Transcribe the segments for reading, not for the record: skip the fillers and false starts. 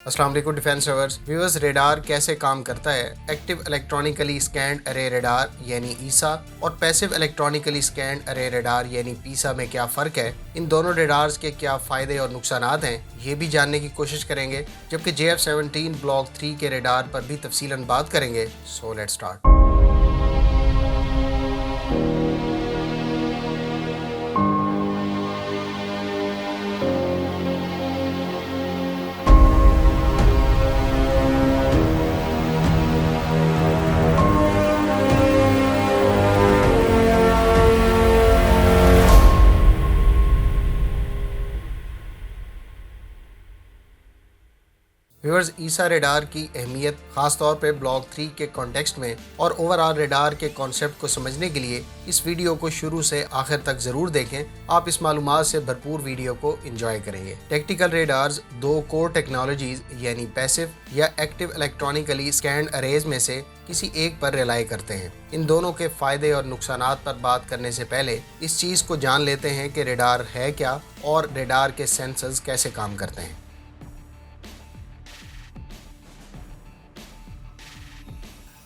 अस्सलाम वालेकुम defence lovers viewers. Radar कैसे काम करता है? एक्टिव इलेक्ट्रॉनिकली स्कैन्ड अरे रेडार यानी ईसा और पैसिव इलेक्ट्रॉनिकली स्कैन्ड अरे रेडार यानी पीसा में क्या फ़र्क है, इन दोनों रेडार्स के क्या फ़ायदे और नुकसानात हैं, ये भी जानने की कोशिश करेंगे। जबकि JF-17 ब्लॉक 3 के रेडार पर भी तफसीलन बात करेंगे। So let's start. Viewers, Isa radar की अहमियत ख़ास तौर पे ब्लॉक 3 के कॉन्टेक्स्ट में और ओवरऑल रेडार के कॉन्सेप्ट को समझने के लिए इस वीडियो को शुरू से आखिर तक ज़रूर देखें। आप इस मालूमात से भरपूर वीडियो को एंजॉय करेंगे। टैक्टिकल रेडार्स दो कोर टेक्नोलॉजीज यानी पैसिव या एक्टिव इलेक्ट्रॉनिकली स्कैन्ड अरेज में से किसी एक पर रिलाई करते हैं। इन दोनों के फ़ायदे और नुकसानात पर बात करने से पहले इस चीज़ को जान लेते हैं कि रेडार है क्या और रेडार के सेंसर्स कैसे काम करते हैं।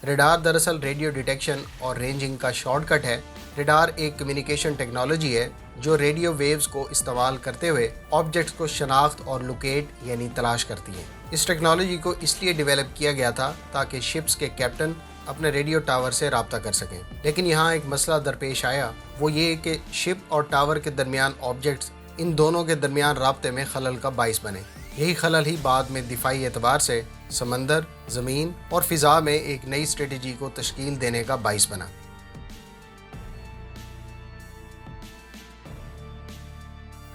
रेडार दरअसल रेडियो डिटेक्शन और रेंजिंग का शॉर्टकट है। रेडार एक कम्युनिकेशन टेक्नोलॉजी है जो रेडियो वेव्स को इस्तेमाल करते हुए ऑब्जेक्ट्स को शनाख्त और लोकेट यानी तलाश करती है। इस टेक्नोलॉजी को इसलिए डेवलप किया गया था ताकि शिप्स के कैप्टन अपने रेडियो टावर से रब्ता कर सकें। लेकिन यहाँ एक मसला दरपेश आया, वो ये कि शिप और टावर के दरमियान ऑब्जेक्ट्स इन दोनों के दरमियान राब्ते में खलल का बाइस बने। यही खलल ही बाद में दिफाई एतबार से समंदर, ज़मीन और फ़िज़ा में एक नई स्ट्रेटजी को तश्कील देने का बाइस बना।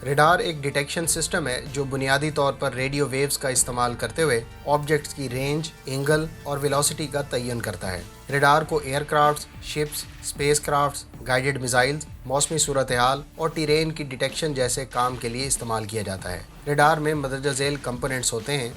रेडार एक डिटेक्शन सिस्टम है जो बुनियादी तौर पर रेडियो वेव्स का इस्तेमाल करते हुए ऑब्जेक्ट्स की रेंज, एंगल और वेलोसिटी का तयन करता है। रेडार को aircrafts, ships, space crafts, guided missiles, मौसमी सूरत हाल और टेरेन की डिटेक्शन जैसे काम के लिए इस्तेमाल किया जाता है। रेडार में मदरजा झेल कंपोनेंट्स होते हैं।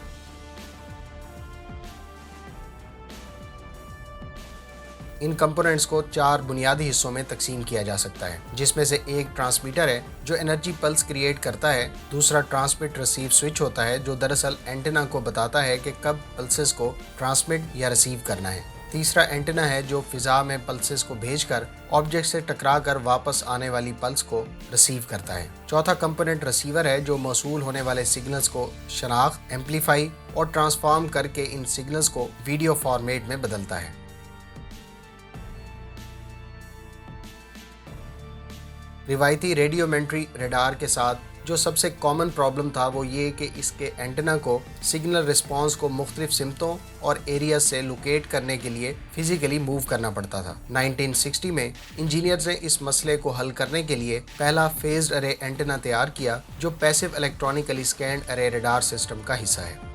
इन कंपोनेंट्स को चार बुनियादी हिस्सों में तकसीम किया जा सकता है, जिसमें से एक ट्रांसमीटर है जो एनर्जी पल्स क्रिएट करता है। दूसरा ट्रांसमिट रिसीव स्विच होता है जो दरअसल एंटेना को बताता है कि कब पल्सेस को ट्रांसमिट या रिसीव करना है। तीसरा एंटेना है जो फिजा में पल्सेस को भेजकर ऑब्जेक्ट से टकरा कर वापस आने वाली पल्स को रिसीव करता है। चौथा कंपोनेंट रिसीवर है जो मौसूल होने वाले सिग्नल्स को शनाख्त, एम्पलीफाई और ट्रांसफॉर्म करके इन सिग्नल्स को वीडियो फॉर्मेट में बदलता है। रिवायती रेडियोमेंट्री रेडार के साथ जो सबसे कॉमन प्रॉब्लम था वो ये कि इसके एंटेना को सिग्नल रिस्पांस को मुख्तलिफ सिमतों और एरियाज से लोकेट करने के लिए फिजिकली मूव करना पड़ता था। 1960 में इंजीनियर्स ने इस मसले को हल करने के लिए पहला फेज्ड अरे एंटेना तैयार किया जो पैसिव इलेक्ट्रॉनिकली स्कैन्ड अरे रेडार सिस्टम का हिस्सा है।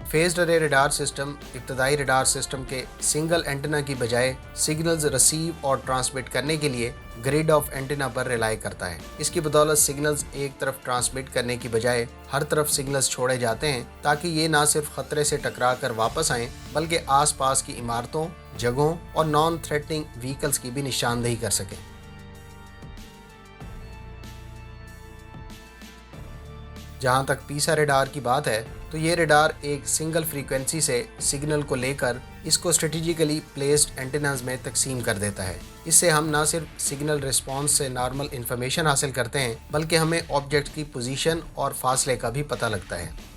फेज्ड अरे रेडार सिस्टम इब्तदाई रेडार सिस्टम के सिंगल एंटेना की बजाय सिग्नल्स रिसीव और ट्रांसमिट करने के लिए ग्रिड ऑफ एंटेना पर रिलाई करता है। इसकी बदौलत सिग्नल्स एक तरफ ट्रांसमिट करने की बजाय हर तरफ सिग्नल्स छोड़े जाते हैं ताकि ये ना सिर्फ खतरे से टकरा कर वापस आएं बल्कि आसपास की इमारतों, जगहों और नॉन थ्रेटनिंग व्हीकल्स की भी निशानदेही कर सकें। जहाँ तक पीसा रेडार की बात है तो ये रेडार एक सिंगल फ्रीक्वेंसी से सिग्नल को लेकर इसको स्ट्रेटेजिकली प्लेस्ड एंटेनाज में तकसीम कर देता है। इससे हम ना सिर्फ सिग्नल रिस्पांस से नॉर्मल इंफॉर्मेशन हासिल करते हैं बल्कि हमें ऑब्जेक्ट की पोजीशन और फासले का भी पता लगता है।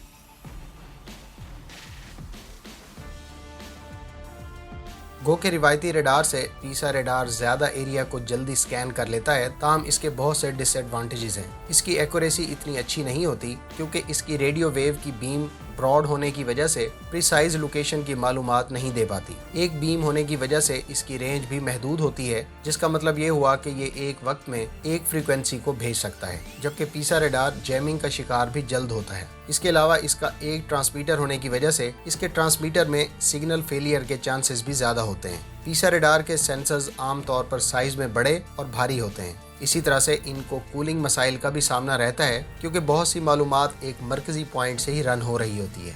गो के रिवायती रेडार से पीसा रेडार ज़्यादा एरिया को जल्दी स्कैन कर लेता है, ताहम इसके बहुत से डिसएडवांटेजेस हैं। इसकी एक्यूरेसी इतनी अच्छी नहीं होती क्योंकि इसकी रेडियो वेव की बीम ब्रॉड होने की वजह से प्रिसाइज लोकेशन की मालूमात नहीं दे पाती। एक बीम होने की वजह से इसकी रेंज भी महदूद होती है, जिसका मतलब ये हुआ कि ये एक वक्त में एक फ्रीक्वेंसी को भेज सकता है, जबकि पीसा रेडार जैमिंग का शिकार भी जल्द होता है। इसके अलावा इसका एक ट्रांसमीटर होने की वजह से इसके ट्रांसमीटर में सिग्नल फेलियर के चांसेस भी ज़्यादा होते हैं। पीसा रेडार के सेंसर्स आमतौर पर साइज में बड़े और भारी होते हैं। इसी तरह से इनको कूलिंग मसाइल का भी सामना रहता है क्योंकि बहुत सी मालूमात एक मरकजी पॉइंट से ही रन हो रही होती है।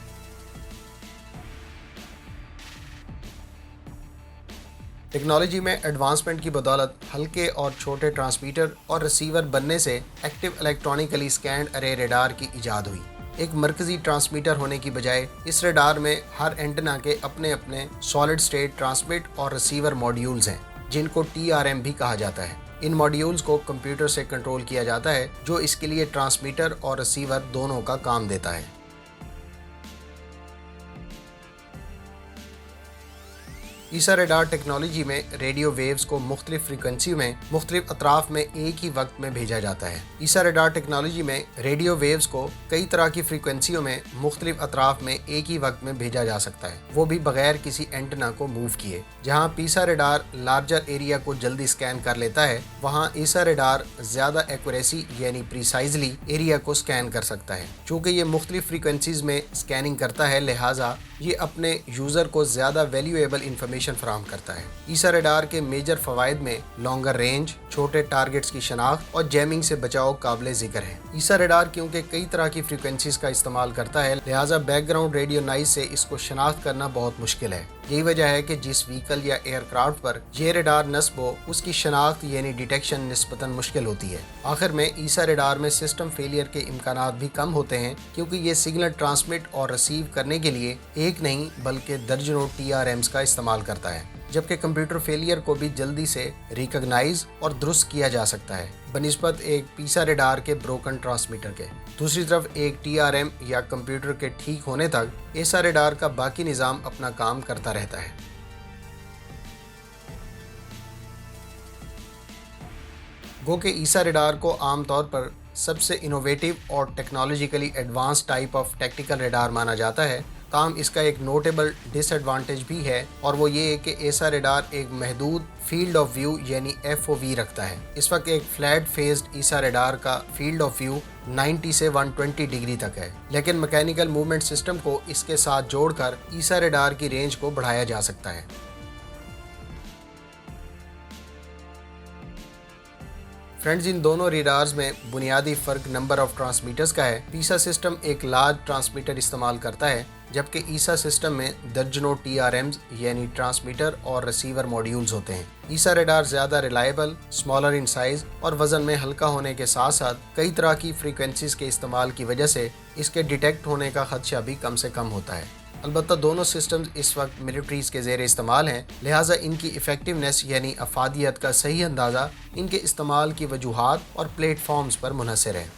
टेक्नोलॉजी में एडवांसमेंट की बदौलत हल्के और छोटे ट्रांसमीटर और रिसीवर बनने से एक्टिव इलेक्ट्रॉनिकली स्कैन्ड अरे रेडार की इजाद हुई। एक मरकजी ट्रांसमीटर होने की बजाय इस रेडार में हर एंटेना के अपने अपने सॉलिड स्टेट ट्रांसमिट और रिसीवर मॉड्यूल्स हैं, जिनको TRM भी कहा जाता है। इन मॉड्यूल्स को कंप्यूटर से कंट्रोल किया जाता है, जो इसके लिए ट्रांसमीटर और रिसीवर दोनों का काम देता है। ईसा रेडार टेक्नोलॉजी में रेडियो वेव्स को मुख्तलिफ फ्रीक्वेंसी में मुख्तलिफ अतराफ में एक ही वक्त में भेजा जाता है। ईसा रेडार टेक्नोलॉजी में रेडियो वेव्स को कई तरह की फ्रीक्वेंसियों में मुख्तलिफ अतराफ में एक ही वक्त में भेजा जा सकता है, वो भी बगैर किसी एंटेना को मूव किए। जहाँ पीसा रेडार लार्जर एरिया को जल्दी स्कैन कर लेता है, वहाँ ईसा रेडार ज्यादा एक्यूरेसी यानी प्रिसाइजली एरिया को स्कैन कर सकता है। चूँकि ये मुख्तलिफ फ्रीक्वेंसीज में स्कैनिंग करता है, लिहाजा ये अपने यूजर को ज्यादा वैल्यूएबल इंफॉर्मेशन फराहम करता है। ईसा रेडार के मेजर फवाइद में लॉन्गर रेंज, छोटे टारगेट्स की शनाख्त और जैमिंग से बचाव काबिल जिक्र है। ईसा रेडार क्योंकि कई तरह की फ्रीक्वेंसीज का इस्तेमाल करता है, लिहाजा बैकग्राउंड रेडियो नॉइज से इसको शनाख्त करना बहुत मुश्किल है। यही वजह है कि जिस व्हीकल या एयरक्राफ्ट पर ये रेडार नस्ब हो, उसकी शनाख्त यानी डिटेक्शन निस्बतन मुश्किल होती है। आखिर में ईसा रेडार में सिस्टम फेलियर के इम्कानात भी कम होते हैं, क्योंकि ये सिग्नल ट्रांसमिट और रिसीव करने के लिए एक नहीं बल्कि दर्जनों TRMs का इस्तेमाल करता है, जबकि कंप्यूटर फेलियर को भी जल्दी से रिकॉग्नाइज और दुरुस्त किया जा सकता है बनिस्बत एक पीसा रेडार के ब्रोकन ट्रांसमीटर के। दूसरी तरफ एक TRM या कंप्यूटर के ठीक होने तक ईसा रेडार का बाकी निज़ाम अपना काम करता रहता है। गो के ईसा रेडार को आमतौर पर सबसे इनोवेटिव और technologically advance type of tactical radar माना जाता है। ताहम इसका एक नोटेबल डिसएडवांटेज भी है, और वो ये है कि ईसा रेडार एक महदूद फील्ड ऑफ व्यू यानी FOV रखता है। इस वक्त एक फ्लैट फेस्ड ईसा रेडार का फील्ड ऑफ व्यू 90 से 120 डिग्री तक है, लेकिन मैकेनिकल मूवमेंट सिस्टम को इसके साथ जोड़कर ईसा रेडार की रेंज को बढ़ाया जा सकता है। फ्रेंड्स, इन दोनों रेडार्स में बुनियादी फ़र्क नंबर ऑफ ट्रांसमीटर्स का है। पीसा सिस्टम एक लार्ज ट्रांसमीटर इस्तेमाल करता है, जबकि ईसा सिस्टम में दर्जनों TRMs यानी ट्रांसमीटर और रिसीवर मॉड्यूल्स होते हैं। ईसा रेडार ज़्यादा रिलायबल, स्मॉलर इन साइज और वज़न में हल्का होने के साथ साथ कई तरह की फ्रीक्वेंसीज के इस्तेमाल की वजह से इसके डिटेक्ट होने का खदशा भी कम से कम होता है। अलबत्ता दोनों सिस्टम्स इस वक्त मिलिट्रीज के ज़ेर इस्तेमाल हैं, लिहाजा इनकी इफ़ेक्टिवनेस यानी अफादियत का सही अंदाज़ा इनके इस्तेमाल की वजूहात और प्लेटफॉर्म्स पर मुनहसर है।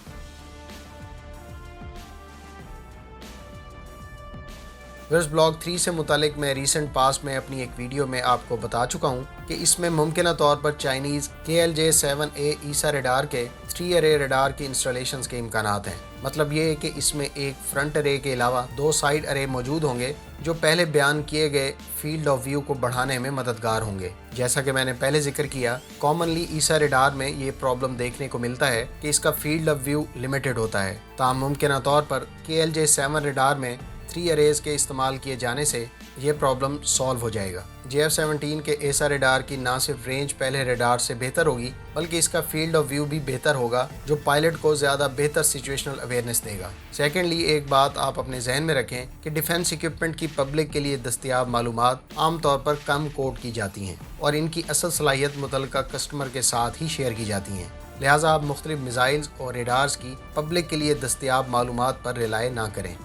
ब्लॉक 3 से मुतालिक मैं रीसेंट पास्ट में अपनी एक वीडियो में आपको बता चुका हूँ कि इसमें मुमकिना तौर पर चाइनीज़ KLJ-7A ईसा रेडार के 3 अरे रेडार की इंस्टॉलेशंस के इम्कानात हैं। मतलब ये है कि इसमें एक फ्रंट अरे के अलावा 2 साइड अरे मौजूद होंगे, जो पहले बयान किए गए फील्ड ऑफ व्यू को बढ़ाने में मददगार होंगे। जैसा कि मैंने पहले जिक्र किया, कॉमनली ईसा रेडार में ये प्रॉब्लम देखने को मिलता है कि इसका फील्ड ऑफ व्यू लिमिटेड होता है। ताहम मुमकिना तौर पर KLJ-7 रेडार में 3 अरेज के इस्तेमाल किए जाने से ये प्रॉब्लम सॉल्व हो जाएगा। JF-17 के ईसा रेडार की ना सिर्फ रेंज पहले रेडार से बेहतर होगी, बल्कि इसका फील्ड ऑफ व्यू भी बेहतर होगा, जो पायलट को ज़्यादा बेहतर सिचुएशनल अवेयरनेस देगा। सेकेंडली, एक बात आप अपने जहन में रखें कि डिफेंस इक्विपमेंट की पब्लिक के लिए दस्तियाब मालूमात आमतौर पर कम कोड की जाती हैं और इनकी असल सलाहियत मुतल्लिका कस्टमर के साथ ही शेयर की जाती हैं। लिहाजा आप मुख्तलिफ मिसाइल्स और रेडार्स की पब्लिक के लिए दस्तियाब मालूमात पर रिलाय ना करें।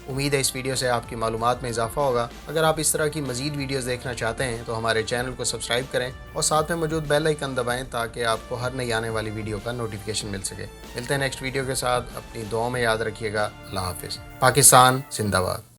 उम्मीद है इस वीडियो से आपकी मालूमात में इजाफा होगा। अगर आप इस तरह की मज़ीद वीडियोस देखना चाहते हैं तो हमारे चैनल को सब्सक्राइब करें और साथ में मौजूद बेल आइकन दबाएं, ताकि आपको हर नई आने वाली वीडियो का नोटिफिकेशन मिल सके। मिलते हैं नेक्स्ट वीडियो के साथ। अपनी दुआओं में याद रखिएगा। अल्लाह हाफिज़। पाकिस्तान जिंदाबाद।